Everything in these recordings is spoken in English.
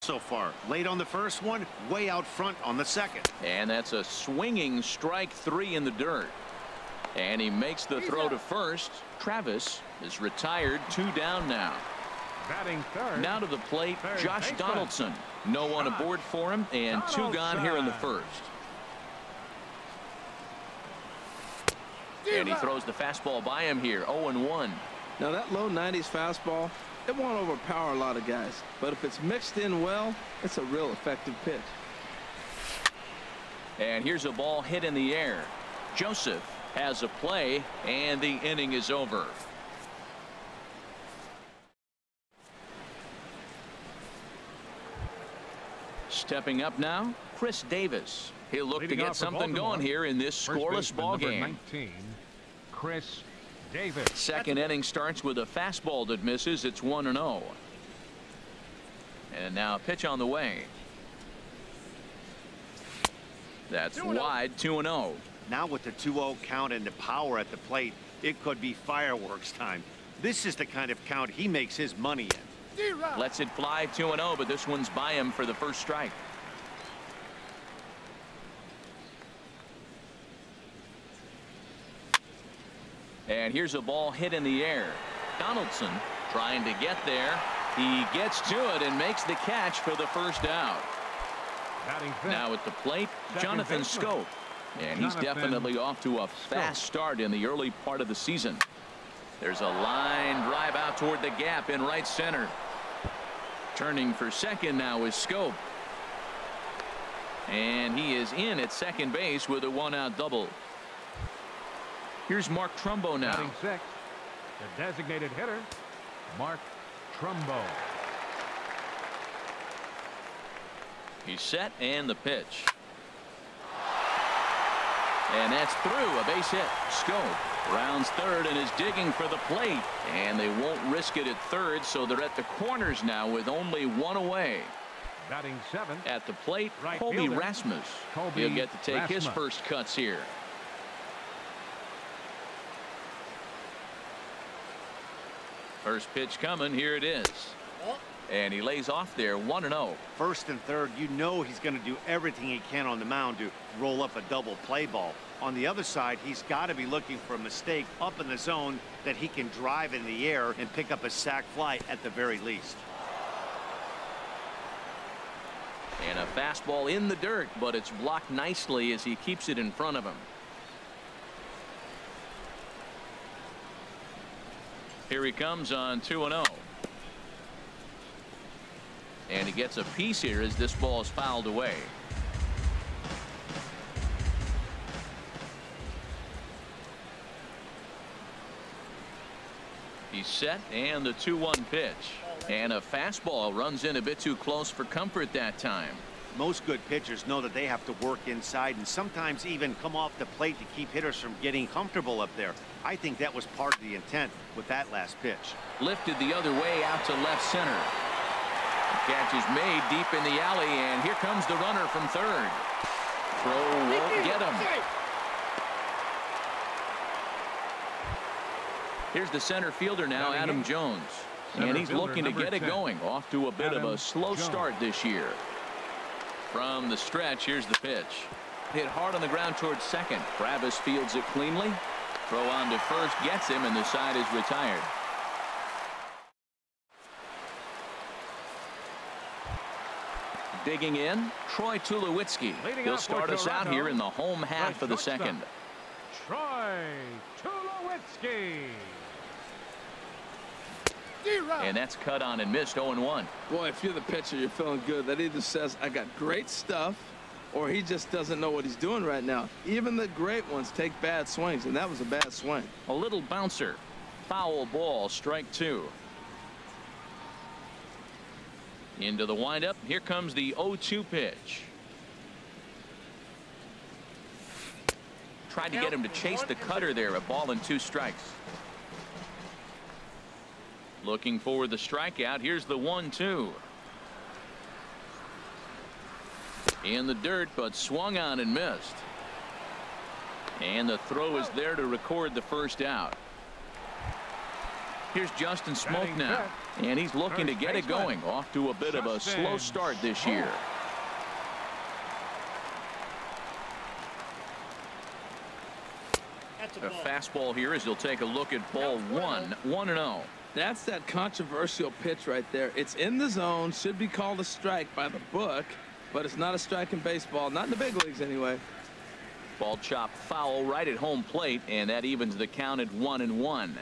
so far. Late on the first one, way out front on the second. And that's a swinging strike 3 in the dirt. And he makes the throw to first. Travis is retired, 2 down now. Batting third. Now to the plate, Josh Donaldson. No one aboard for him, and 2 gone here in the first. And he throws the fastball by him here, 0-1. Now that low 90s fastball, it won't overpower a lot of guys, but if it's mixed in well, it's a real effective pitch. And here's a ball hit in the air. Joseph has a play, and the inning is over. Stepping up now, Chris Davis. He'll look to get something going here in this scoreless ball game. 19, Chris Davis. Second inning starts with a fastball that misses. It's 1-0. And now a pitch on the way. That's wide, 2-0. Now with the 2-0 count and the power at the plate, it could be fireworks time. This is the kind of count he makes his money in. Lets it fly, 2-0, but this one's by him for the first strike. And here's a ball hit in the air. Donaldson trying to get there. He gets to it and makes the catch for the first out. Now at the plate, Jonathan Scope. And he's definitely off to a fast start in the early part of the season. There's a line drive out toward the gap in right center. Turning for second now is Scope. And he is in at second base with a 1-out double. Here's Mark Trumbo now. Batting sixth, the designated hitter, Mark Trumbo. He's set, and the pitch. And that's through, a base hit. Scope rounds third and is digging for the plate. And they won't risk it at third, so they're at the corners now with only 1 away. Batting seventh. At the plate, Right Kobe fielder, Rasmus. Kobe He'll get to take his Rasmus. first cuts here. First pitch coming. Here it is. And he lays off there, 1-0. First and third, you know he's going to do everything he can on the mound to roll up a double play ball. On the other side, he's got to be looking for a mistake up in the zone that he can drive in the air and pick up a sac fly at the very least. And a fastball in the dirt, but it's blocked nicely as he keeps it in front of him. Here he comes on 2-0. And he gets a piece here as this ball is fouled away. He's set, and the 2-1 pitch. And a fastball runs in a bit too close for comfort that time. Most good pitchers know that they have to work inside and sometimes even come off the plate to keep hitters from getting comfortable up there. I think that was part of the intent with that last pitch. Lifted the other way out to left center. The catch is made deep in the alley, and here comes the runner from third. Throw won't get him. Here's the center fielder now, Adam Jones. And he's looking to get it going. Off to a bit of a slow start this year. From the stretch, here's the pitch. Hit hard on the ground towards second. Travis fields it cleanly. Throw on to first gets him, and the side is retired. Digging in, Troy Tulowitzki. He'll start us out here in the home half of the second. Troy Tulowitzki. And that's cut on and missed, 0-1. Boy, if you're the pitcher, you're feeling good. That either says I got great stuff, or he just doesn't know what he's doing right now. Even the great ones take bad swings, and that was a bad swing. A little bouncer. Foul ball, strike 2. Into the windup. Here comes the 0-2 pitch. Tried to get him to chase the cutter there. A ball and 2 strikes. Looking for the strikeout. Here's the 1-2. In the dirt, but swung on and missed. And the throw is there to record the first out. Here's Justin Smoke now, and he's looking to get it going. Off to a bit of a slow start this year. A fastball here as he'll take a look at ball 1, 1-0. That's that controversial pitch right there. It's in the zone, should be called a strike by the book, but it's not a strike in baseball, not in the big leagues anyway. Ball chopped foul right at home plate, and that evens the count at 1-1.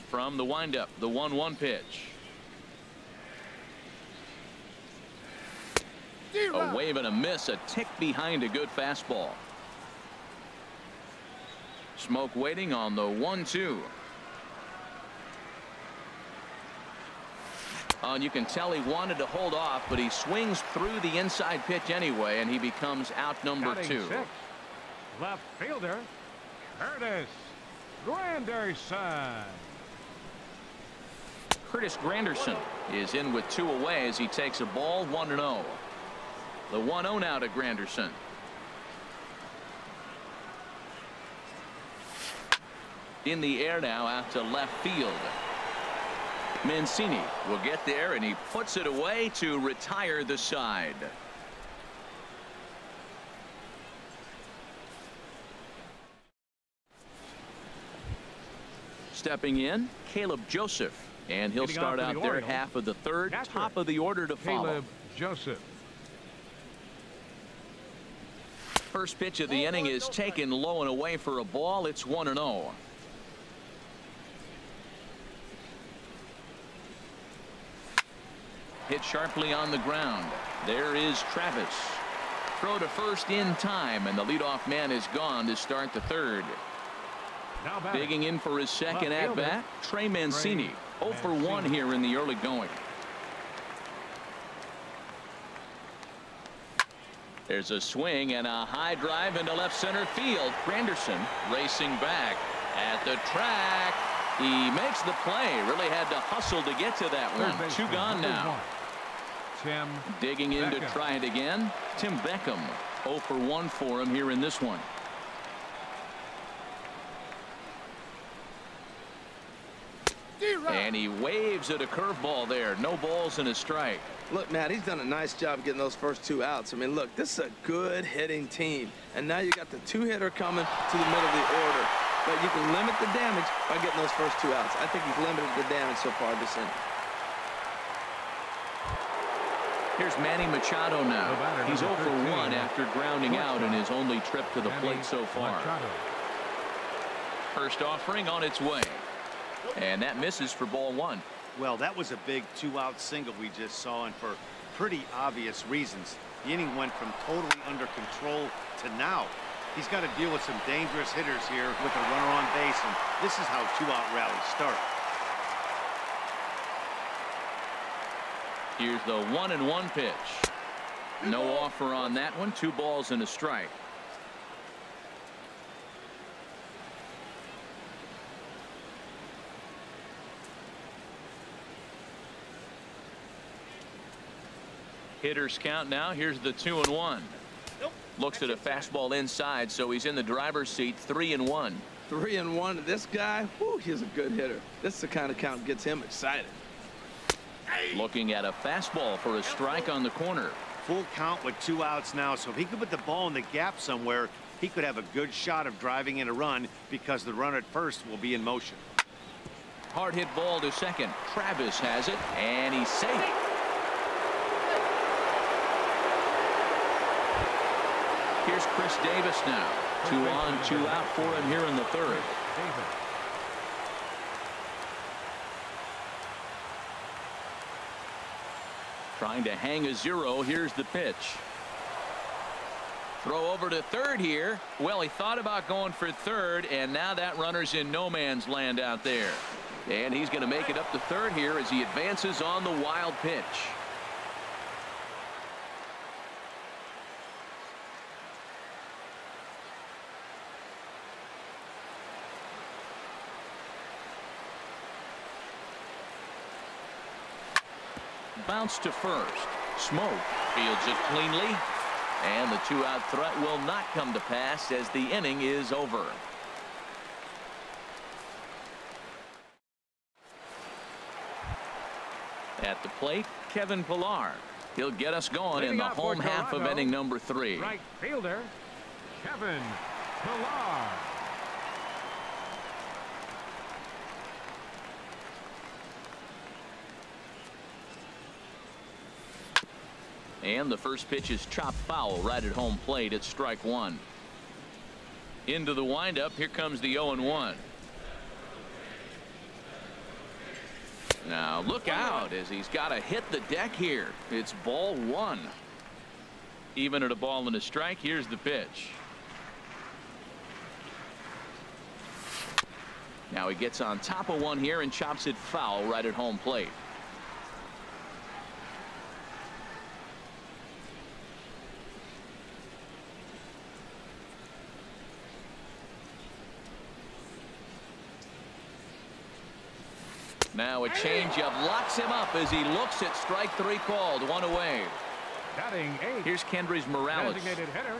From the windup, the 1-1 pitch. A wave and a miss, a tick behind a good fastball. Smoke waiting on the 1-2. And you can tell he wanted to hold off, but he swings through the inside pitch anyway, and he becomes out number 2. Left fielder, Curtis Granderson. Curtis Granderson is in with 2 away as he takes a ball 1-0. The 1-0 now to Granderson. In the air now out to left field. Mancini will get there, and he puts it away to retire the side. Stepping in, Caleb Joseph, and he'll start out there half of the third. Top of the order to follow. Caleb Joseph. First pitch of the inning is taken low and away for a ball. It's 1-0. Hit sharply on the ground. There is Travis. Throw to first in time, and the leadoff man is gone to start the third. Digging in for his second at bat, Trey Mancini. 0 for 1 here in the early going. There's a swing and a high drive into left center field. Granderson racing back at the track. He makes the play. Really had to hustle to get to that one. 2 gone now. Tim digging in to try it again. Tim Beckham. 0 for 1 for him here in this one. And he waves at a curveball there. No balls and a strike. Look, Matt, he's done a nice job getting those first 2 outs. I mean, look, this is a good hitting team. And now you got the 2-hitter coming to the middle of the order. But you can limit the damage by getting those first 2 outs. I think he's limited the damage so far this inning. Here's Manny Machado now. He's 0 for 1 after grounding out in his only trip to the plate so far. First offering on its way. And that misses for ball 1. Well, that was a big 2-out single we just saw, and for pretty obvious reasons. The inning went from totally under control to now. He's got to deal with some dangerous hitters here with a runner on base, and this is how 2-out rallies start. Here's the 1-1 pitch. No offer on that one. 2 balls and a strike. Hitters count now. Here's the 2-1. Looks at a fastball inside, so he's in the driver's seat. 3-1. 3-1. This guy, whew, he's a good hitter. This is the kind of count that gets him excited. Looking at a fastball for a strike on the corner. Full count with 2 outs now, so if he could put the ball in the gap somewhere, he could have a good shot of driving in a run because the runner at first will be in motion. Hard hit ball to second. Travis has it, and he's safe. Here's Chris Davis now. 2 on, 2 out for him here in the third. Trying to hang a 0. Here's the pitch. Throw over to third here. Well, he thought about going for third, and now that runner's in no man's land out there. And he's going to make it up to third here as he advances on the wild pitch. Bounce to first. Smoke fields it cleanly, and the 2-out threat will not come to pass as the inning is over. At the plate, Kevin Pillar. He'll get us going in the home half of inning number 3. Right fielder, Kevin Pillar. And the first pitch is chopped foul right at home plate. It's strike 1. Into the windup. Here comes the 0-1. Now look out as he's got to hit the deck here. It's ball 1. Even at a ball and a strike. Here's the pitch. Now he gets on top of one here and chops it foul right at home plate. Now a changeup locks him up as he looks at strike 3 called. 1 away. Batting 8. Here's Kendrys Morales. Designated hitter,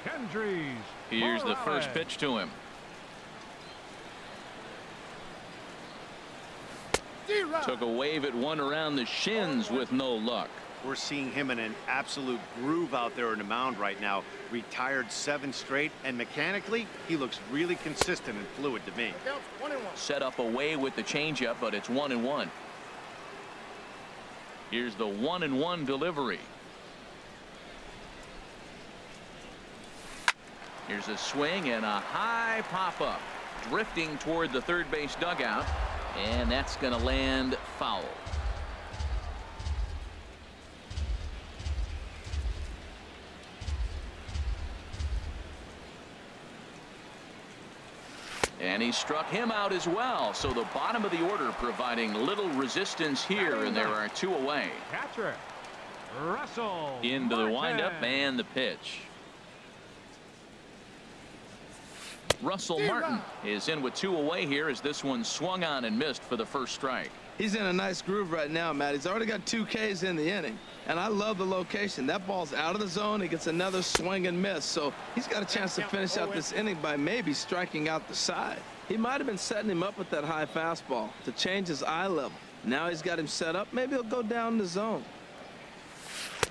Kendrys Here's the Morales. first pitch to him. Took a wave at one around the shins with no luck. We're seeing him in an absolute groove out there in the mound right now. Retired 7 straight, and mechanically, he looks really consistent and fluid to me. Set up away with the changeup, but it's 1-1. Here's the 1-1 delivery. Here's a swing and a high pop-up. Drifting toward the third base dugout, and that's going to land foul. And he struck him out as well. So the bottom of the order providing little resistance here, and there are 2 away. Catcher Russell Into the Martin. windup and the pitch. Russell Martin is in with 2 away here as this one swung on and missed for the first strike. He's in a nice groove right now, Matt. He's already got 2 Ks in the inning, and I love the location. That ball's out of the zone. He gets another swing and miss, so he's got a chance to finish out this inning by maybe striking out the side. He might have been setting him up with that high fastball to change his eye level. Now he's got him set up. Maybe he'll go down the zone.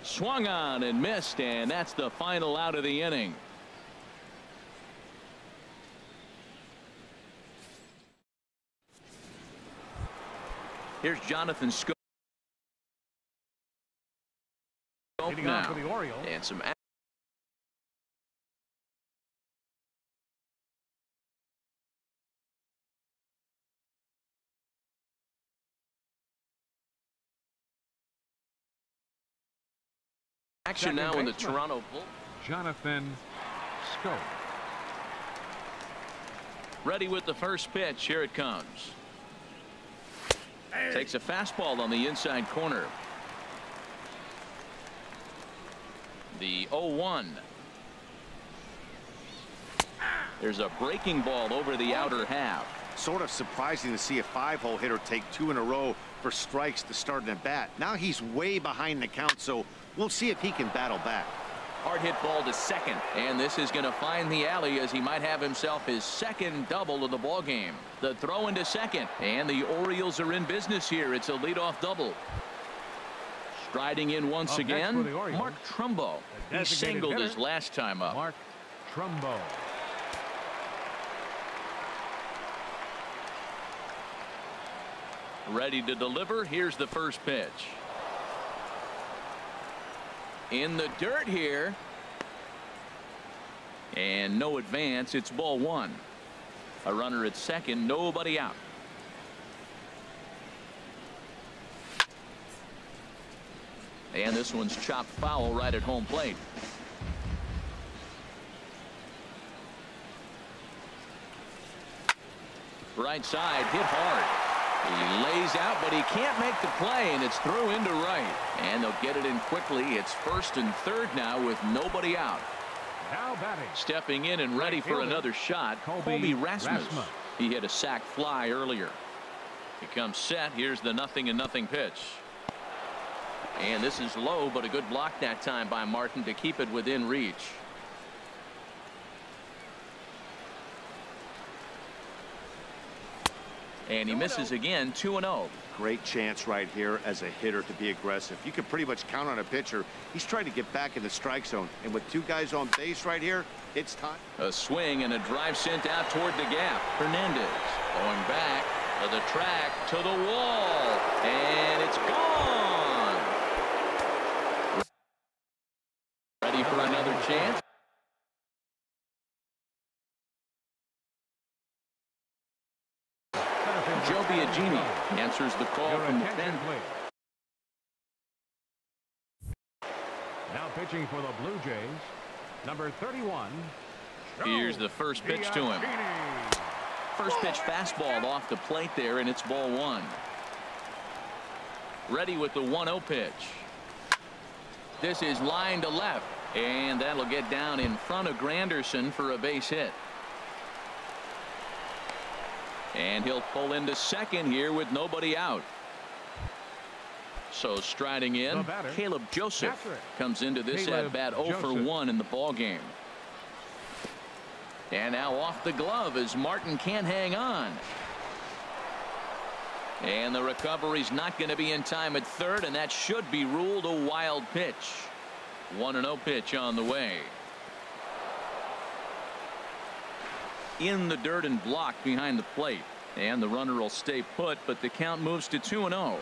Swung on and missed, and that's the final out of the inning. Here's Jonathan Scope now, for the Orioles. and some action now in the Toronto Bull. Jonathan Scope. Ready with the first pitch. Here it comes. Takes a fastball on the inside corner. The 0-1. There's a breaking ball over the outer half. Sort of surprising to see a 5-hole hitter take 2 in a row for strikes to start an at bat. Now he's way behind the count, so we'll see if he can battle back. Hard hit ball to second, and this is going to find the alley as he might have himself his second double of the ball game. The throw into second, and the Orioles are in business here. It's a leadoff double. Striding in once again, Mark Trumbo. He singled his last time up. Mark Trumbo. Ready to deliver. Here's the first pitch. In the dirt here. And no advance. It's ball 1. A runner at second. Nobody out. And this one's chopped foul right at home plate. Right side hit hard. He lays out, but he can't make the play, and it's through into right. And they'll get it in quickly. It's first and third now with nobody out. Now batting. Stepping in and ready for another shot, Colby Rasmus. He hit a sac fly earlier. He comes set. Here's the 0-0 pitch. And this is low, but a good block that time by Martin to keep it within reach. And he misses again, 2-0. Great chance right here as a hitter to be aggressive. You can pretty much count on a pitcher. He's trying to get back in the strike zone. And with two guys on base right here, it's time. A swing and a drive sent out toward the gap. Hernandez going back to the track, to the wall, and it's gone. Ready for another chance. Joe Biagini answers the call from the pen. Now pitching for the Blue Jays, number 31. Here's the first pitch to him. First pitch fastball off the plate there, and it's ball one. Ready with the 1-0 pitch. This is line to left, and that'll get down in front of Granderson for a base hit. And he'll pull into second here with nobody out. So striding in, Caleb Joseph comes into this at bat 0 for 1 in the ball game. And now off the glove as Martin can't hang on. And the recovery's not going to be in time at third, and that should be ruled a wild pitch. 1-0 pitch on the way. In the dirt and blocked behind the plate, and the runner will stay put, but the count moves to 2-0.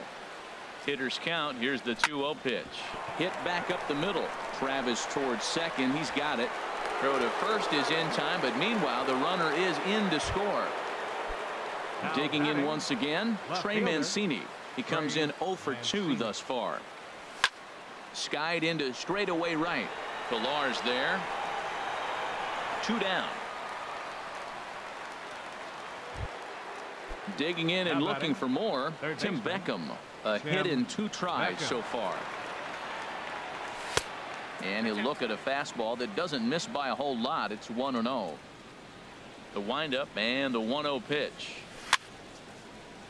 Hitters count. Here's the 2-0 pitch. Hit back up the middle. Travis towards second. He's got it. Throw to first is in time, but meanwhile the runner is in to score. Digging in once again, Trey Mancini. He comes in 0 for 2 thus far. Skied into straightaway right. Pillar's there. 2 down. Digging in and looking for more, Tim Beckham. A hit in 2 tries so far. And he'll look at a fastball that doesn't miss by a whole lot. It's 1-0. The windup and the 1-0 pitch.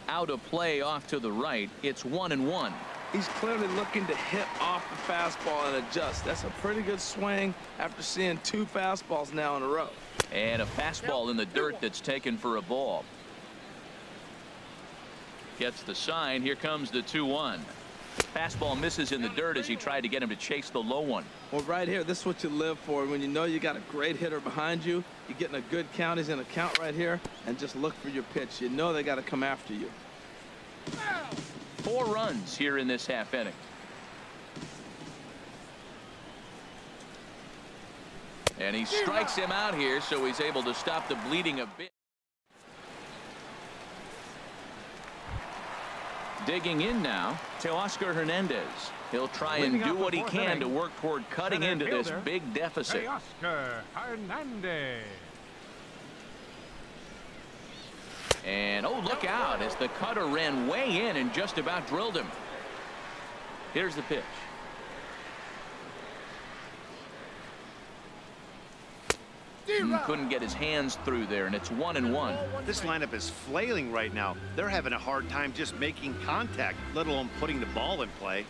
Out of play off to the right. It's 1-1. He's clearly looking to hit off the fastball and adjust. That's a pretty good swing after seeing 2 fastballs now in a row. And a fastball in the dirt that's taken for a ball. Gets the sign. Here comes the 2-1. Fastball misses in the dirt as he tried to get him to chase the low one. Well, right here, this is what you live for. When you know you got a great hitter behind you, you're getting a good count. He's in a count right here, and just look for your pitch. You know they got to come after you. 4 runs here in this half inning. And he strikes him out here, so he's able to stop the bleeding a bit. Digging in now, Teoscar Hernandez. He'll try and do what he can to work toward cutting into this big deficit. Teoscar Hernandez. And oh, look out as the cutter ran way in and just about drilled him. Here's the pitch. Couldn't get his hands through there, and it's 1-1. This lineup is flailing right now. They're having a hard time just making contact, let alone putting the ball in play.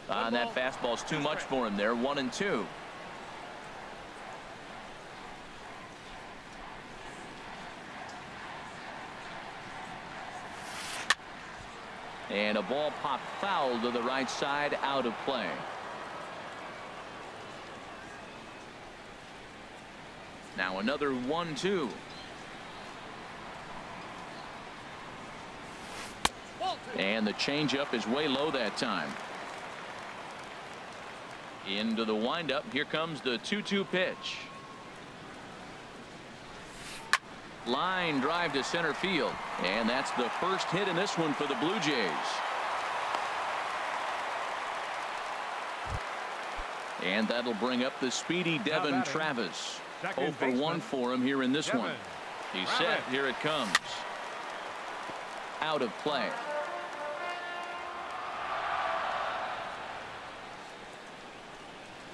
That fastball's too much for him there. 1-2. And a ball popped foul to the right side, out of play. Now another 1-2. And the changeup is way low that time. Into the windup. Here comes the 2-2 pitch. Line drive to center field. And that's the first hit in this one for the Blue Jays. And that'll bring up the speedy Devin Travis. 0 for 1 for him here in this one. He's set. Here it comes. Out of play.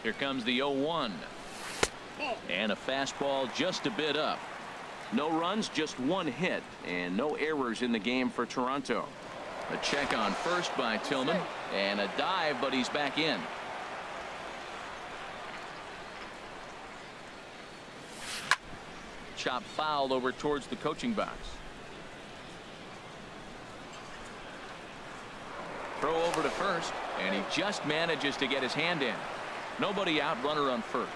Here comes the 0-1. And a fastball just a bit up. No runs, just 1 hit, and no errors in the game for Toronto. A check on first by Tillman, and a dive, but he's back in. chop foul over towards the coaching box. Throw over to first, and he just manages to get his hand in. Nobody out, runner on first.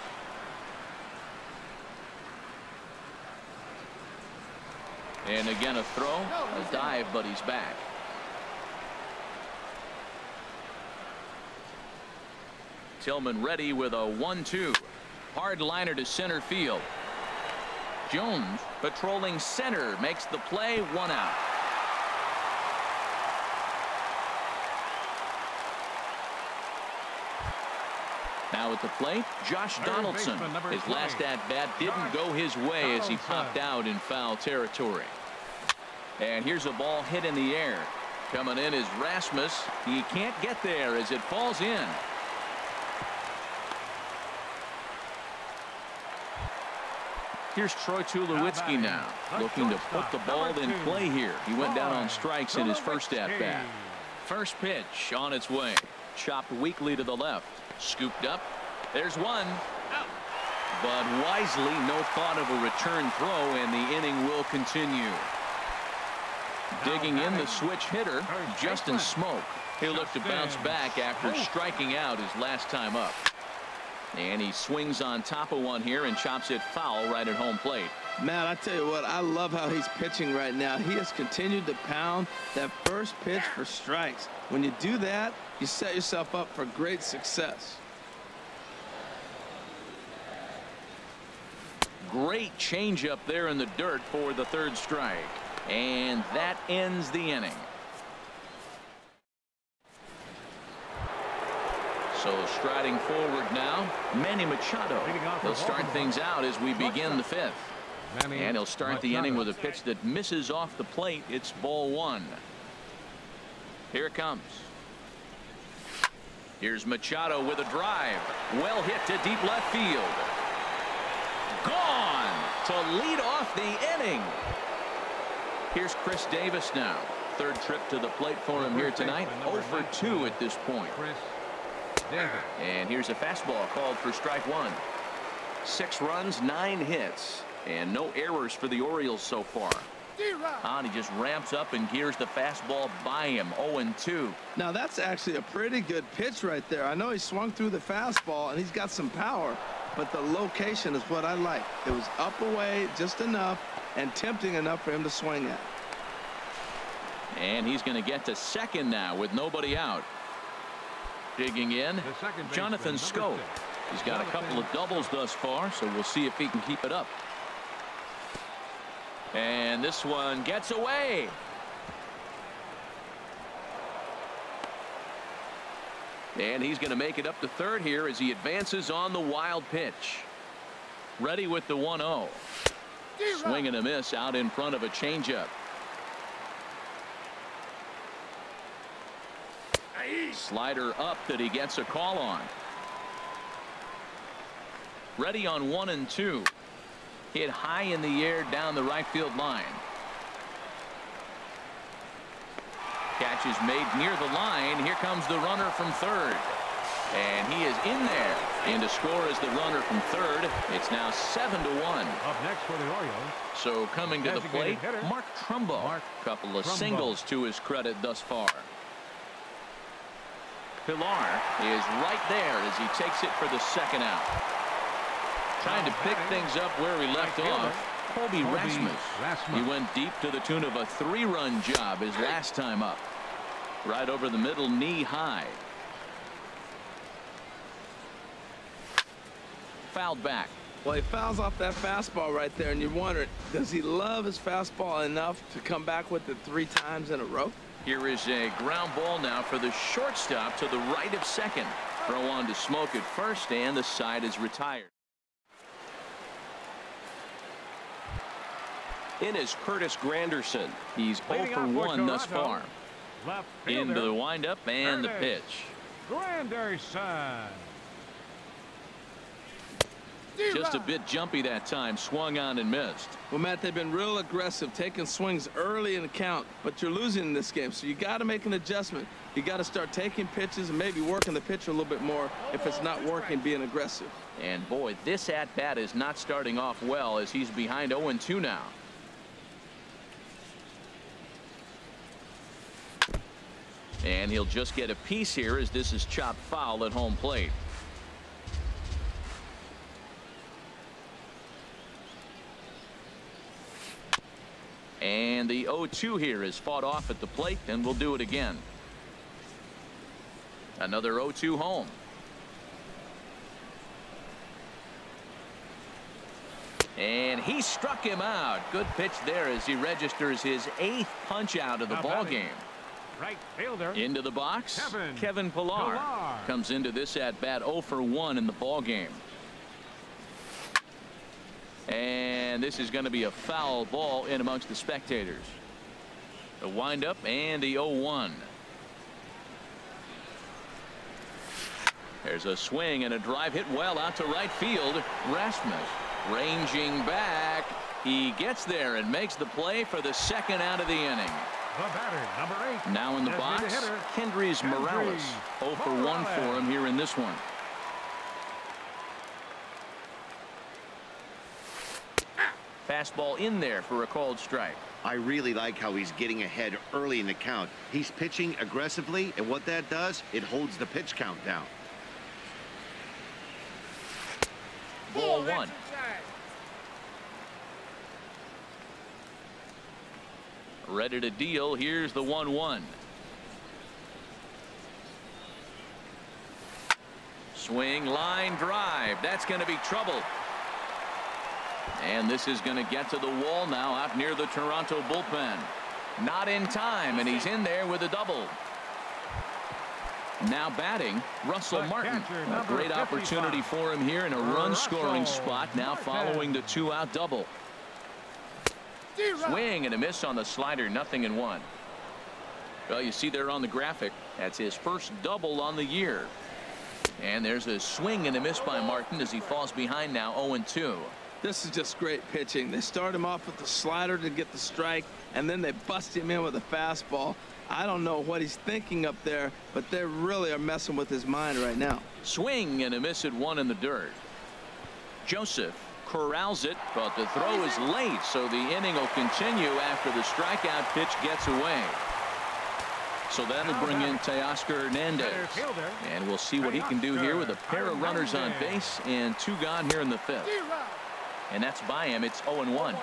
And again a throw, a dive, but he's back. Tillman ready with a 1-2. Hard liner to center field. Jones patrolling center makes the play, 1 out. Now at the plate, Josh Donaldson. His last at-bat didn't go his way as he popped out in foul territory. And here's a ball hit in the air. Coming in is Rasmus. He can't get there as it falls in. Here's Troy Tulowitzki now, looking to put the ball in play here. He went down on strikes in his first at-bat. First pitch on its way. Chopped weakly to the left. Scooped up. There's one. But wisely, no thought of a return throw, and the inning will continue. Digging in the switch hitter, Justin Smoke. He'll look to bounce back after striking out his last time up. And he swings on top of one here and chops it foul right at home plate. Matt, I tell you what, I love how he's pitching right now. He has continued to pound that first pitch for strikes. When you do that, you set yourself up for great success. Great change up there in the dirt for the third strike. And that ends the inning. So striding forward now, Manny Machado. He'll start things out as we begin the fifth. And he'll start the inning with a pitch that misses off the plate. It's ball 1. Here it comes. Here's Machado with a drive. Well hit to deep left field. Gone to lead off the inning. Here's Chris Davis now. Third trip to the plate for him here tonight. 0 for 2 at this point. And here's a fastball called for strike 1. 6 runs, 9 hits, and no errors for the Orioles so far. And he just ramps up and gears the fastball by him. 0-2. Now that's actually a pretty good pitch right there. I know he swung through the fastball and he's got some power, but the location is what I like. It was up away just enough and tempting enough for him to swing at. And he's going to get to second now with nobody out. Digging in, Jonathan Schoop. He's got a couple of doubles thus far, so we'll see if he can keep it up. And this one gets away. And he's going to make it up to third here as he advances on the wild pitch. Ready with the 1-0. Swing and a miss out in front of a changeup. Slider up that he gets a call on. Ready on 1-2. Hit high in the air down the right field line. Catch is made near the line. Here comes the runner from third. And he is in there. And to score as the runner from third. It's now 7-1. Up next for the Orioles. So coming to the plate, Mark Trumbo. Couple of singles to his credit thus far. Pilar is right there as he takes it for the second out. Trying to pick things up where he left off. Colby Rasmus. He went deep to the tune of a 3-run job his last time up. Right over the middle, knee high. Fouled back. Well, he fouls off that fastball right there, and you're wondering, does he love his fastball enough to come back with it 3 times in a row? Here is a ground ball now for the shortstop to the right of second. Throw on to Smoke at first, and the side is retired. In is Curtis Granderson. He's 0 for 1 thus far. Into the windup and the pitch. Granderson. Just a bit jumpy that time. Swung on and missed. Well, Matt, they've been real aggressive, taking swings early in the count, but you're losing in this game, so you got to make an adjustment. You got to start taking pitches and maybe working the pitcher a little bit more if it's not working, being aggressive. And boy, this at-bat is not starting off well as he's behind 0-2 now. And he'll just get a piece here as this is chopped foul at home plate. And the 0-2 here is fought off at the plate, and we'll do it again. Another 0-2 home. And he struck him out. Good pitch there as he registers his 8th punch out of the ball game. Right fielder. Into the box. Kevin Pillar Pillar comes into this at bat 0 for 1 in the ball game. And this is going to be a foul ball in amongst the spectators. The windup and the 0-1. There's a swing and a drive hit well out to right field. Rasmus ranging back. He gets there and makes the play for the 2nd out of the inning. The batter, number 8. Now in the box, Kendrys Morales. 0 for 1 for him here in this one. Fastball in there for a called strike. I really like how he's getting ahead early in the count. He's pitching aggressively, and what that does, it holds the pitch count down. Ball 1. Ready to deal. Here's the 1-1. Swing, line drive. That's going to be trouble. And this is going to get to the wall now out near the Toronto bullpen. Not in time, and he's in there with a double. Now batting, Russell Martin. A great opportunity for him here in a run-scoring spot now following the 2-out double. Swing and a miss on the slider, 0-1. Well, you see there on the graphic, that's his first double on the year. And there's a swing and a miss by Martin as he falls behind now 0-2. This is just great pitching. They start him off with the slider to get the strike, and then they bust him in with a fastball. I don't know what he's thinking up there, but they really are messing with his mind right now. Swing and a miss at 1 in the dirt. Joseph corrals it, but the throw is late, so the inning will continue after the strikeout pitch gets away. So that'll bring in Teoscar Hernandez, and we'll see what he can do here with a pair of runners on base and 2 gone here in the 5th. And that's by him. It's 0-1.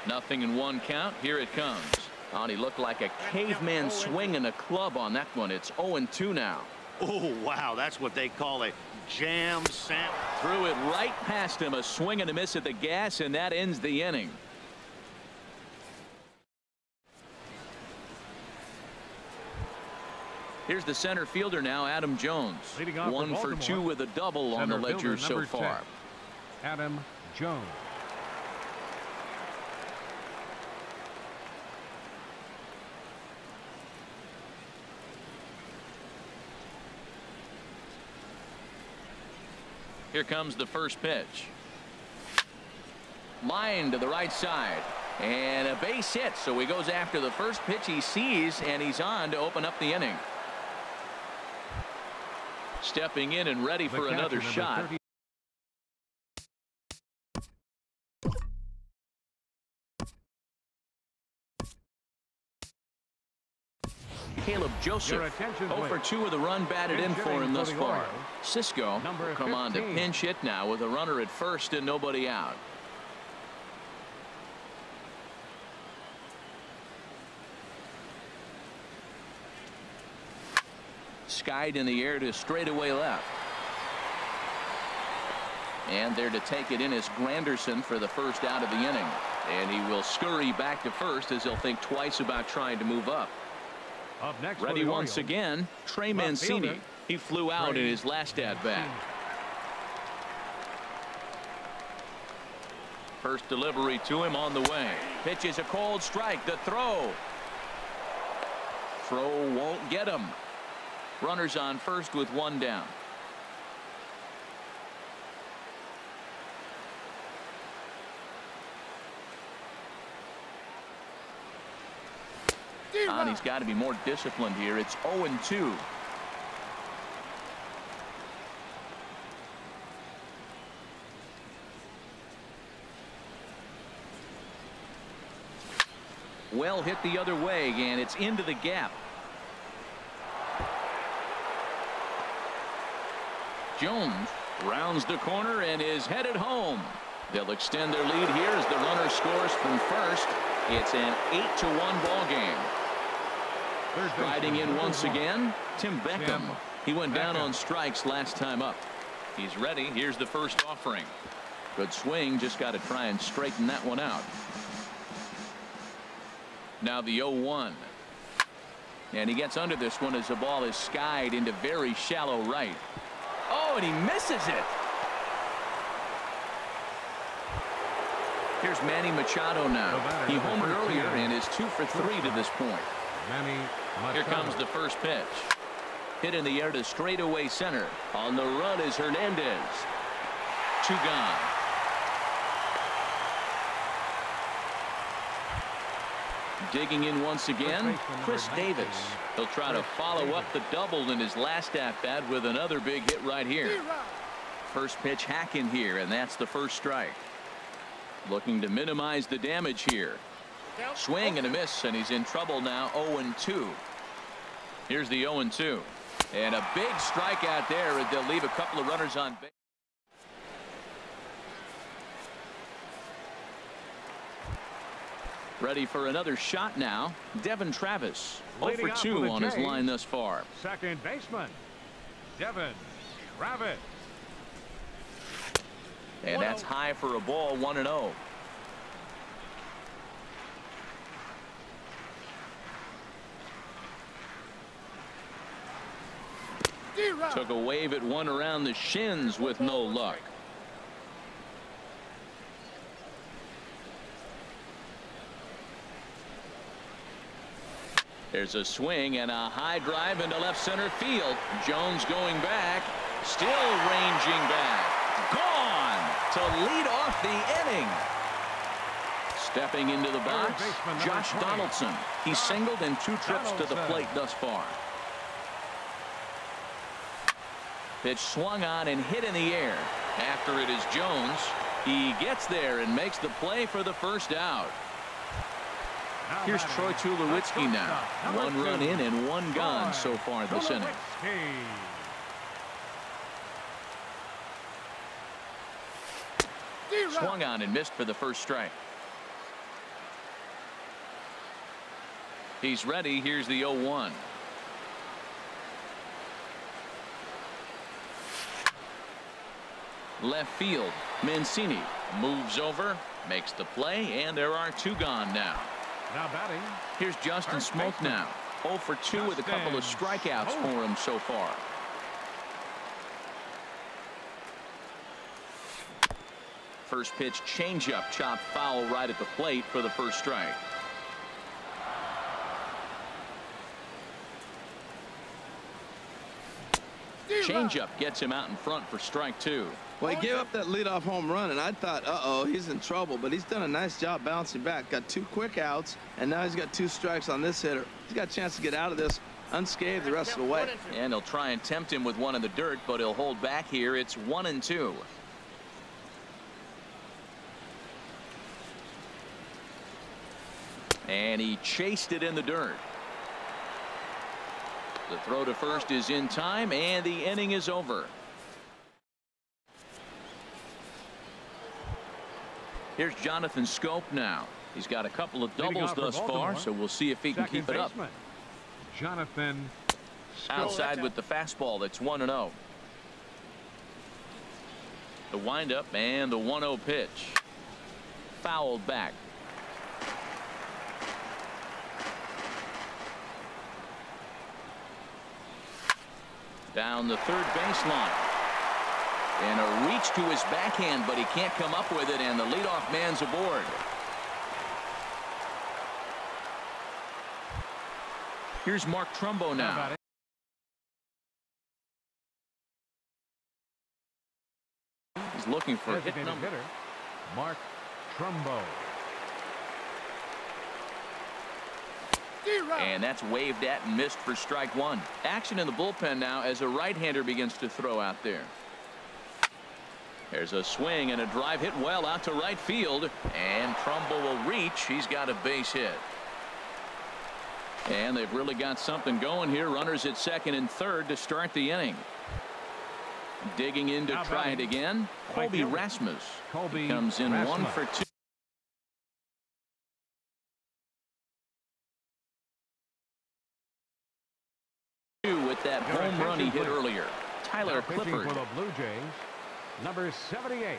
0-1 count. Here it comes. Oh, and he looked like a caveman swinging a club on that one. It's 0-2 now. Oh, wow. That's what they call a jam sandwich. Threw it right past him. A swing and a miss at the gas, and that ends the inning. Here's the center fielder now, Adam Jones. 1 for 2 with a double on the ledger so far. Adam Jones. Here comes the first pitch. Line to the right side. And a base hit, so he goes after the first pitch he sees, and he's on to open up the inning. Stepping in and ready for another shot. Caleb Joseph, 0 for 2 with a run batted in for him thus far. Cisco will come on to pinch hit now with a runner at first and nobody out. Skied in the air to straightaway left. And there to take it in is Granderson for the first out of the inning. And he will scurry back to first as he'll think twice about trying to move up. Up next, ready once again, Trey Mancini. He flew out in his last at bat. First delivery to him on the way. Pitch is a cold strike. The throw. Throw won't get him. Runners on first with 1 down. And he's got to be more disciplined here. It's 0-2. Well hit the other way, and it's into the gap. Jones rounds the corner and is headed home. They'll extend their lead here as the runner scores from first. It's an 8-1 ball game. Riding in once again, Tim Beckham. He went down on strikes last time up. He's ready. Here's the first offering. Good swing. Just got to try and straighten that one out. Now the 0-1. And he gets under this one as the ball is skied into very shallow right. Oh, and he misses it. Here's Manny Machado now. He homered earlier and is 2 for 3 to this point. Here comes the first pitch. Hit in the air to straightaway center. On the run is Hernandez. 2 gone. Digging in once again, Chris Davis. He'll try to follow up the double in his last at-bat with another big hit right here. First pitch hacking here, and that's the first strike. Looking to minimize the damage here. Swing and a miss, and he's in trouble now. 0-2. Here's the 0-2. And a big strikeout there, and they'll leave a couple of runners on base. Ready for another shot now. Devin Travis. 0 for 2 on his line thus far. Second baseman, Devin Travis. And that's high for a ball. 1-0. Took a wave at one around the shins with no luck. There's a swing and a high drive into left center field. Jones going back, still ranging back, gone to lead off the inning. Stepping into the box, Josh Donaldson. He singled in 2 trips to the plate thus far. Pitch swung on and hit in the air. After it is Jones. He gets there and makes the play for the first out. Here's Troy Tulowitzki now. 1 run in and 1 gone so far this inning. Swung on and missed for the first strike. He's ready. Here's the 0-1. Left field. Mancini moves over, makes the play, and there are 2 gone now. Now batting. Here's Justin Smoke now. 0 for 2 with a couple of strikeouts for him so far. First pitch changeup chopped foul right at the plate for the first strike. Changeup gets him out in front for strike 2. Well, he gave up that leadoff home run, and I thought, uh-oh, he's in trouble. But he's done a nice job bouncing back. Got 2 quick outs, and now he's got 2 strikes on this hitter. He's got a chance to get out of this unscathed the rest of the way. And he'll try and tempt him with one in the dirt, but he'll hold back here. It's 1-2. And he chased it in the dirt. The throw to first is in time, and the inning is over. Here's Jonathan Scope now. He's got a couple of doubles thus far, so we'll see if he can keep it up. Jonathan Scope. Outside with the fastball. That's 1-0. The windup and the 1-0 pitch. Fouled back. Down the third baseline. And a reach to his backhand, but he can't come up with it, and the leadoff man's aboard. Here's Mark Trumbo now. He's looking for a hit number. Hitter, Mark Trumbo. And that's waved at and missed for strike one. Action in the bullpen now as a right-hander begins to throw out there. There's a swing and a drive hit well out to right field. And Trumbull will reach. He's got a base hit. And they've really got something going here. Runners at second and third to start the inning. Digging in to try it again. Colby Rasmus comes in 1 for 2. With that home run he hit earlier. Tyler Clippard. For the Blue Jays, number 78,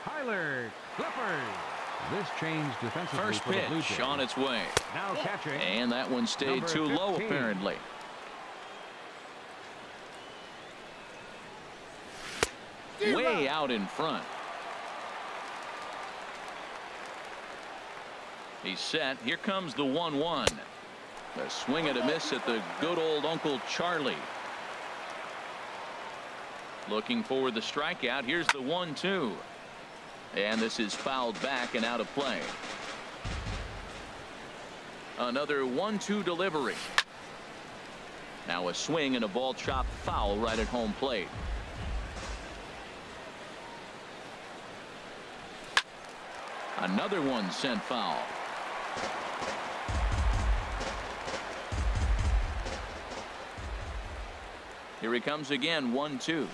Tyler Clippard. This changed defensively. First for the Blue pitch Jays. on its way. Now catching. And that one stayed too low apparently. Way out in front. He's set. Here comes the 1-1. A swing and a miss at the good old Uncle Charlie. Looking for the strikeout. Here's the 1-2. And this is fouled back and out of play. Another 1-2 delivery. Now a swing and a ball chopped foul right at home plate. Another one sent foul. Here he comes again. 1-2.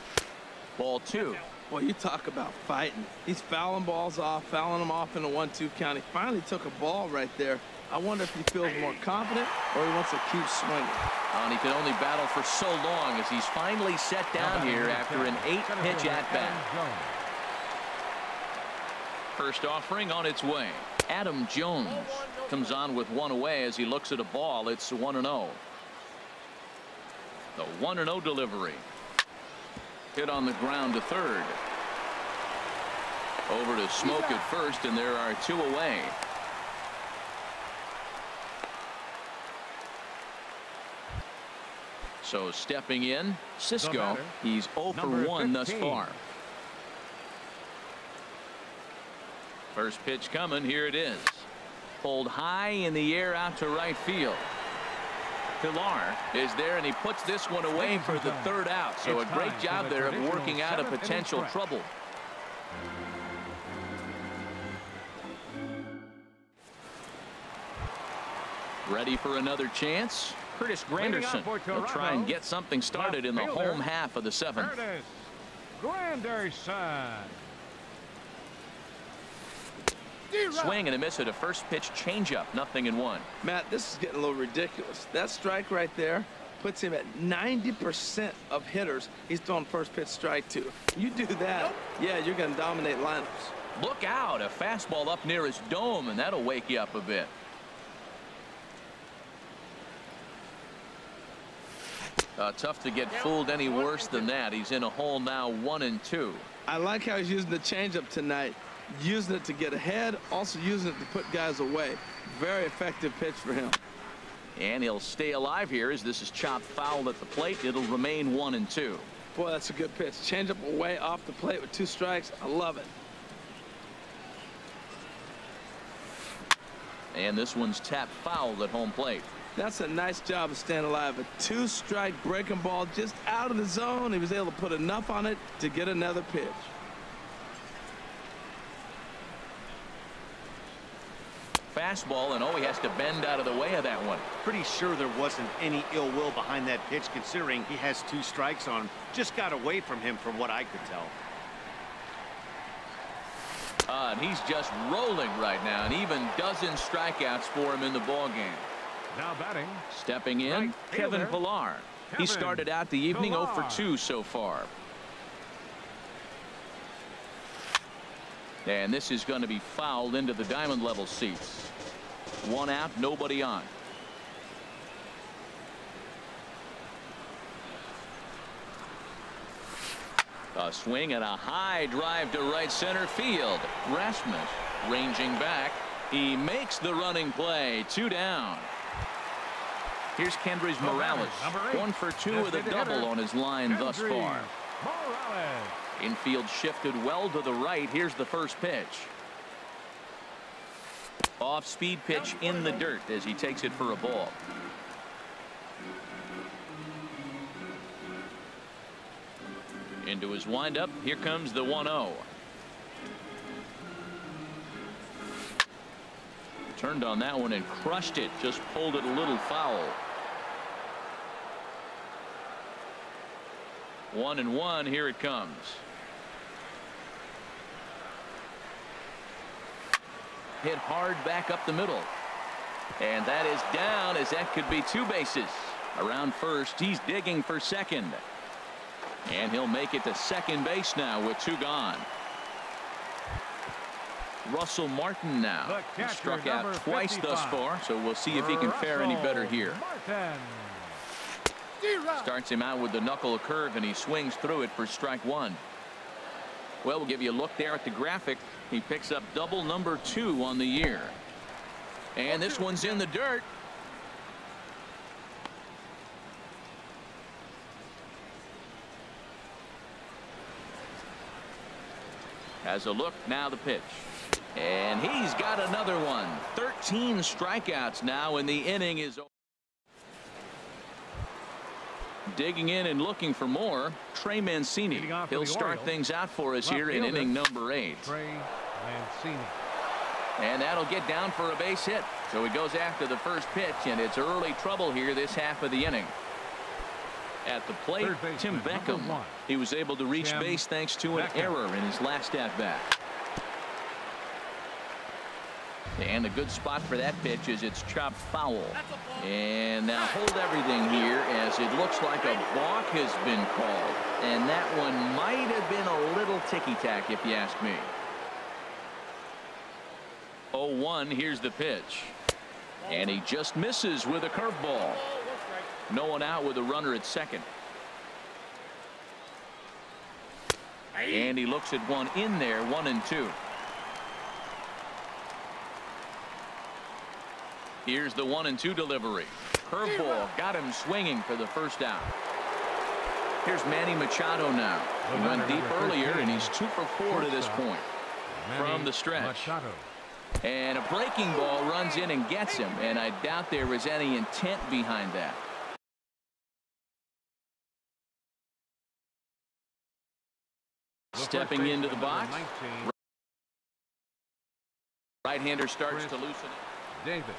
Ball 2. Well, you talk about fighting. He's fouling balls off, fouling them off in a 1-2 count. He finally took a ball right there. I wonder if he feels more confident or he wants to keep swinging. And he can only battle for so long as he's finally set down here after an 8-pitch at-bat. First offering on its way. Adam Jones comes on with one away as he looks at a ball. It's 1-0. The 1-0 delivery. Hit on the ground to third. Over to Smoke at first, and there are 2 away. So stepping in, Cisco. He's 0 for 1 thus far. First pitch coming. Here it is. Pulled high in the air out to right field. Pilar is there, and he puts this one away for the third out. So a great job there of working out a potential trouble. Ready for another chance. Curtis Granderson will try and get something started in the home half of the 7th. Curtis Granderson. Swing and a miss at a first pitch changeup. 0-1. Matt, this is getting a little ridiculous. That strike right there puts him at 90% of hitters he's throwing first pitch strike to. You do that, yeah, you're going to dominate lineups. Look out. A fastball up near his dome, and that'll wake you up a bit. Tough to get fooled any worse than that. He's in a hole now, 1-2. I like how he's using the changeup tonight. Using it to get ahead, also using it to put guys away. Very effective pitch for him. And he'll stay alive here as this is chopped foul at the plate. It'll remain 1-2. Boy, that's a good pitch. Changeup away off the plate with 2 strikes. I love it. And this one's tapped foul at home plate. That's a nice job of staying alive. A 2-strike breaking ball just out of the zone. He was able to put enough on it to get another pitch. Fastball, and he has to bend out of the way of that one. Pretty sure there wasn't any ill will behind that pitch, considering he has 2 strikes on him. Just got away from him from what I could tell. And he's just rolling right now, and even dozen strikeouts for him in the ball game. Now batting. Stepping in, Kevin Pilar. He started out the evening 0 for 2 so far. And this is going to be fouled into the diamond level seats. 1 out, nobody on. A swing and a high drive to right center field. Rasmus ranging back. He makes the running play. 2 down. Here's Kendrys Morales. 1 for 2 with a double on his line thus far. Infield shifted well to the right. Here's the first pitch. Off-speed pitch in the dirt as he takes it for a ball. Into his windup. Here comes the 1-0. Turned on that one and crushed it. Just pulled it a little foul. 1-1. Here it comes. Hit hard back up the middle. And that is down, as that could be 2 bases. Around first, he's digging for second. And he'll make it to second base now with 2 gone. Russell Martin now. He struck out twice thus far, so we'll see if he can fare any better here. Starts him out with the knuckle curve, and he swings through it for strike 1. Well, we'll give you a look there at the graphic. He picks up double number 2 on the year. And this one's in the dirt. Has a look, now the pitch. And he's got another one. 13 strikeouts now, and the inning is over. Digging in and looking for more, Trey Mancini. He'll start things out for us here in inning number 8. Trey Mancini. And that'll get down for a base hit. So he goes after the first pitch, and it's early trouble here this half of the inning. At the plate, Tim Beckham. He was able to reach base thanks to an error in his last at-bat. And a good spot for that pitch is it's chopped foul. And now hold everything here, as it looks like a balk has been called. And that one might have been a little ticky-tack, if you ask me. 0-1, here's the pitch. And he just misses with a curveball. No one out with a runner at second. And he looks at one in there, 1-2. Here's the 1-2 delivery. Curveball got him swinging for the first out. Here's Manny Machado now. He went deep earlier, and he's 2 for 4 to this point from the stretch. And a breaking ball runs in and gets him, and I doubt there was any intent behind that. Stepping into the box. Right-hander starts to loosen it. David.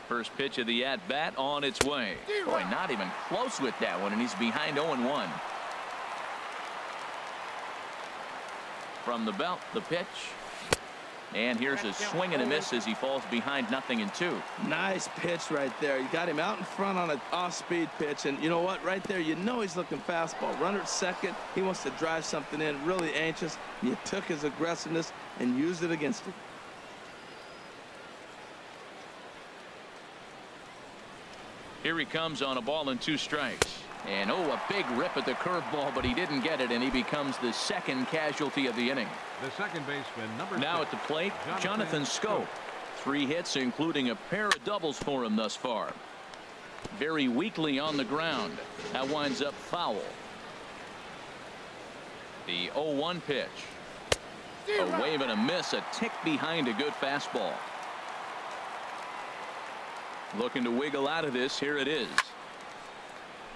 First pitch of the at-bat on its way. Boy, not even close with that one, and he's behind 0-1. From the belt, the pitch. And here's a swing and a miss as he falls behind 0-2. Nice pitch right there. You got him out in front on an off-speed pitch, and you know what? Right there, you know he's looking fastball. Runner at second. He wants to drive something in, really anxious. You took his aggressiveness and used it against him. Here he comes on a ball and 2 strikes. And oh, a big rip at the curveball, but he didn't get it, and he becomes the second casualty of the inning. The second baseman, number 6. Now at the plate, Jonathan Schoop. 3 hits, including a pair of doubles for him thus far. Very weakly on the ground. That winds up foul. The 0-1 pitch. A wave and a miss, a tick behind a good fastball. Looking to wiggle out of this. Here it is.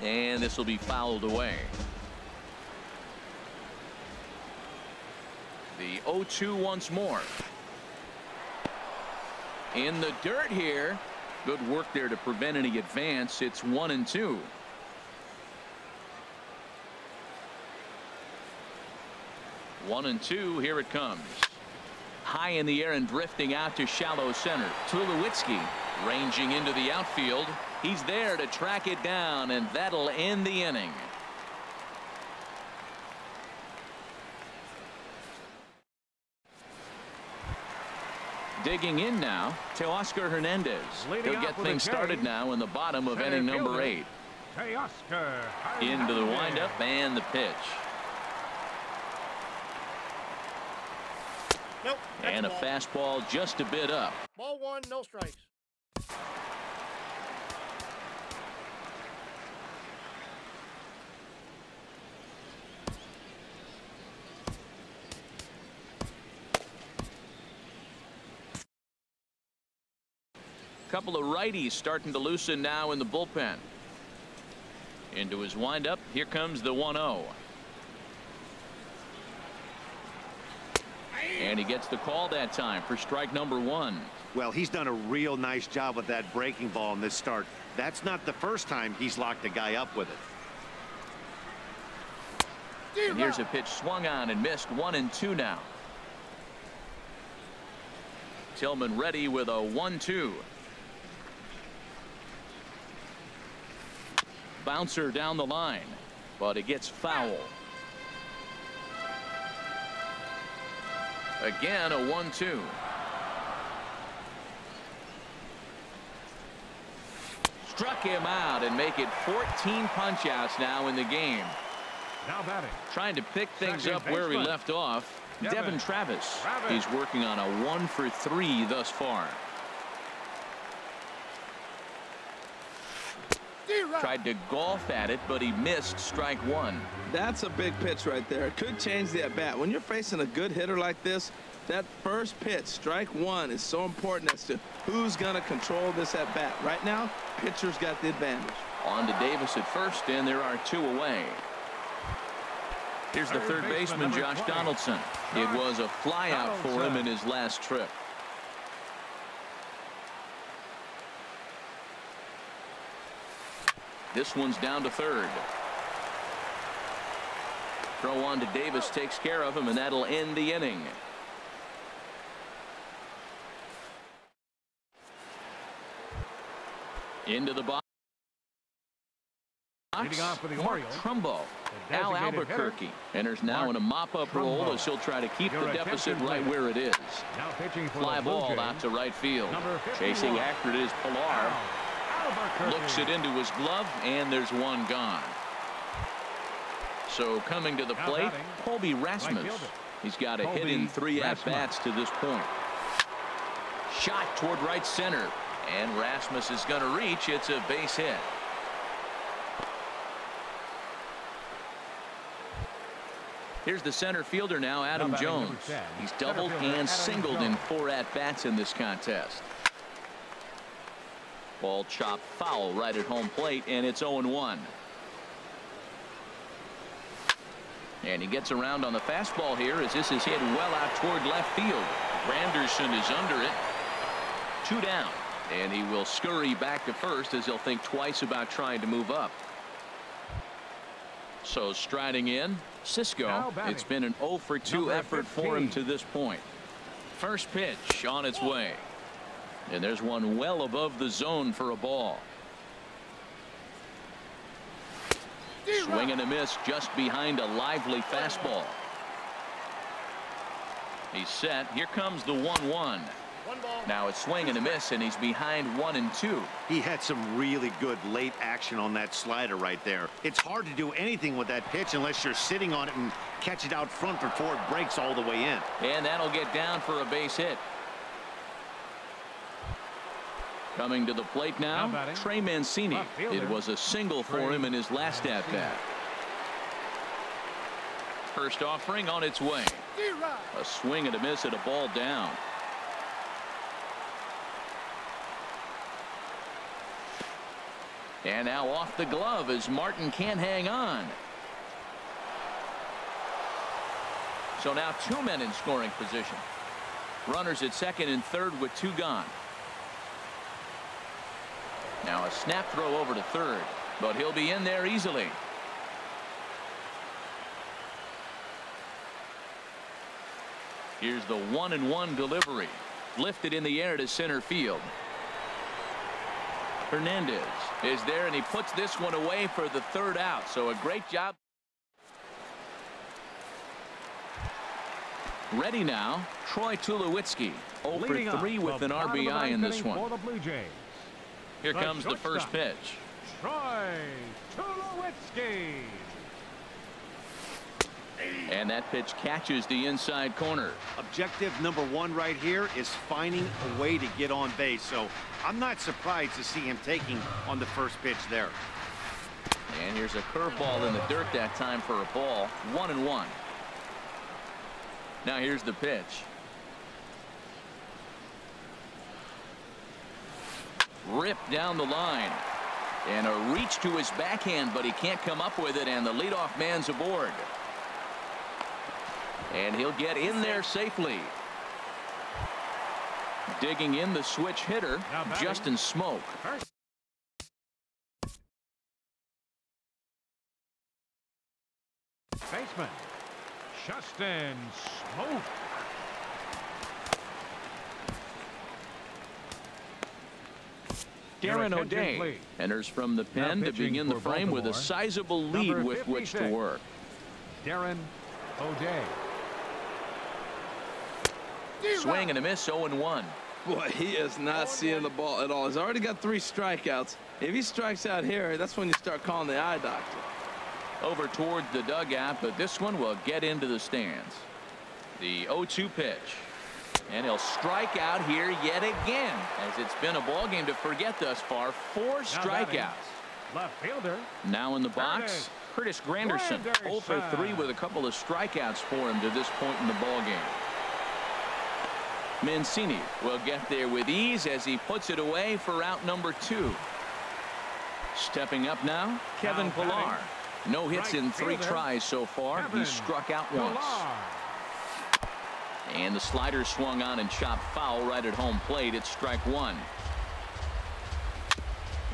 And this will be fouled away. The 0-2 once more. In the dirt here. Good work there to prevent any advance. It's 1-2. One and two. Here it comes. High in the air and drifting out to shallow center. Tulowitzki ranging into the outfield. He's there to track it down, and that'll end the inning. Digging in now to Oscar Hernandez. He'll get things started now in the bottom of inning number 8. Into the windup and the pitch. Nope. And a fastball just a bit up. Ball 1, no strikes. Couple of righties starting to loosen now in the bullpen. Into his windup. Here comes the 1-0. And he gets the call that time for strike number 1. Well, he's done a real nice job with that breaking ball in this start. That's not the first time he's locked a guy up with it. And here's a pitch swung on and missed. 1-2 now. Tillman ready with a 1-2. Bouncer down the line, but it gets foul. Again, a 1-2. Struck him out and make it 14 punch-outs now in the game. Now batting. Trying to pick things up where he left off. Devin Travis. He's working on a 1 for 3 thus far. Tried to golf at it, but he missed strike 1. That's a big pitch right there. It could change the at-bat. When you're facing a good hitter like this, that first pitch, strike 1, is so important as to who's going to control this at-bat. Right now, pitcher's got the advantage. On to Davis at first, and there are 2 away. Here's the third baseman, Josh Donaldson. It was a flyout for him in his last trip. This one's down to third. Throw on to Davis takes care of him, and that'll end the inning. Into the box. Leading off for the Orioles, Trumbo. Al Albuquerque enters now in a mop-up role as he'll try to keep the deficit right where it is. Fly ball out to right field. Chasing after it is Pilar. Looks it into his glove, and there's one gone. So coming to the plate, Colby Rasmus. He's got a hit in 3 at-bats to this point. Shot toward right center, and Rasmus is going to reach. It's a base hit. Here's the center fielder now, Adam Jones. He's doubled and singled in 4 at-bats in this contest. Ball chopped foul right at home plate, and it's 0-1. And he gets around on the fastball here as this is hit well out toward left field. Granderson is under it. 2 down, and he will scurry back to first as he'll think twice about trying to move up. So striding in, Cisco. It's been an 0 for 2 effort for him to this point. First pitch on its way. And there's one well above the zone for a ball. Swing and a miss just behind a lively fastball. He's set. Here comes the 1-1. Now it's swing and a miss, and he's behind 1-2. He had some really good late action on that slider right there. It's hard to do anything with that pitch unless you're sitting on it and catch it out front before it breaks all the way in. And that'll get down for a base hit. Coming to the plate now, Trey Mancini. It was a single for him in his last at-bat. First offering on its way. A swing and a miss at a ball down. And now off the glove as Martin can't hang on. So now 2 men in scoring position. Runners at second and third with 2 gone. Now a snap throw over to third, but he'll be in there easily. Here's the 1-1 delivery. Lifted in the air to center field. Hernandez is there, and he puts this one away for the 3rd out. So a great job. Ready now, Troy Tulowitzki. 0 for 3 with an RBI in this one. Here comes the first pitch. Troy Tulowitzki. And that pitch catches the inside corner. Objective number 1 right here is finding a way to get on base. So I'm not surprised to see him taking on the first pitch there. And here's a curveball in the dirt that time for a ball. 1-1. Now here's the pitch. Ripped down the line. And a reach to his backhand, but he can't come up with it, and the leadoff man's aboard. And he'll get in there safely. Digging in the switch hitter, Justin Smoke. Baseman, Justin Smoke. Darren O'Day enters from the pen to begin the frame with a sizable lead with which to work. Darren O'Day. Swing and a miss, 0-1. Boy, he is not seeing the ball at all. He's already got 3 strikeouts. If he strikes out here, that's when you start calling the eye doctor. Over towards the dugout, but this one will get into the stands. The 0-2 pitch. And he'll strike out here yet again, as it's been a ball game to forget thus far. 4 strikeouts. Left fielder. Now in the box, Curtis Granderson. 0 for 3 with a couple of strikeouts for him to this point in the ball game. Mancini will get there with ease as he puts it away for out number 2. Stepping up now, Kevin Pillar. No hits in 3 tries so far. He struck out once. And the slider swung on and chopped foul right at home plate. It's strike 1.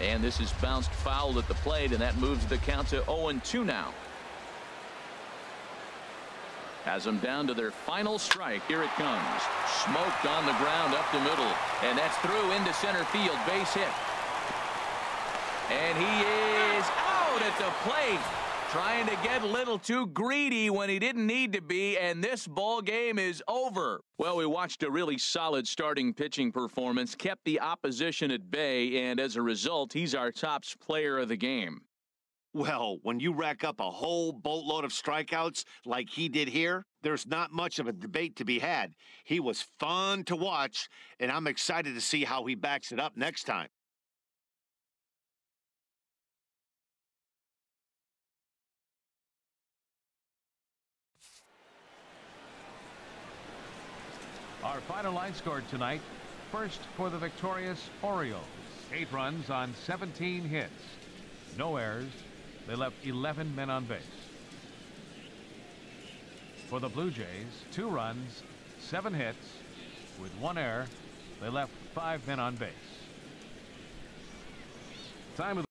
And this is bounced foul at the plate, and that moves the count to 0-2 now. Has them down to their final strike. Here it comes. Smoked on the ground up the middle. And that's through into center field. Base hit. And he is out at the plate. Trying to get a little too greedy when he didn't need to be, and this ball game is over. Well, we watched a really solid starting pitching performance, kept the opposition at bay, and as a result, he's our top player of the game. Well, when you rack up a whole boatload of strikeouts like he did here, there's not much of a debate to be had. He was fun to watch, and I'm excited to see how he backs it up next time. Our final line scored tonight. First for the victorious Orioles. 8 runs on 17 hits. No errors. They left 11 men on base. For the Blue Jays, 2 runs, 7 hits. With 1 error, they left 5 men on base. Time of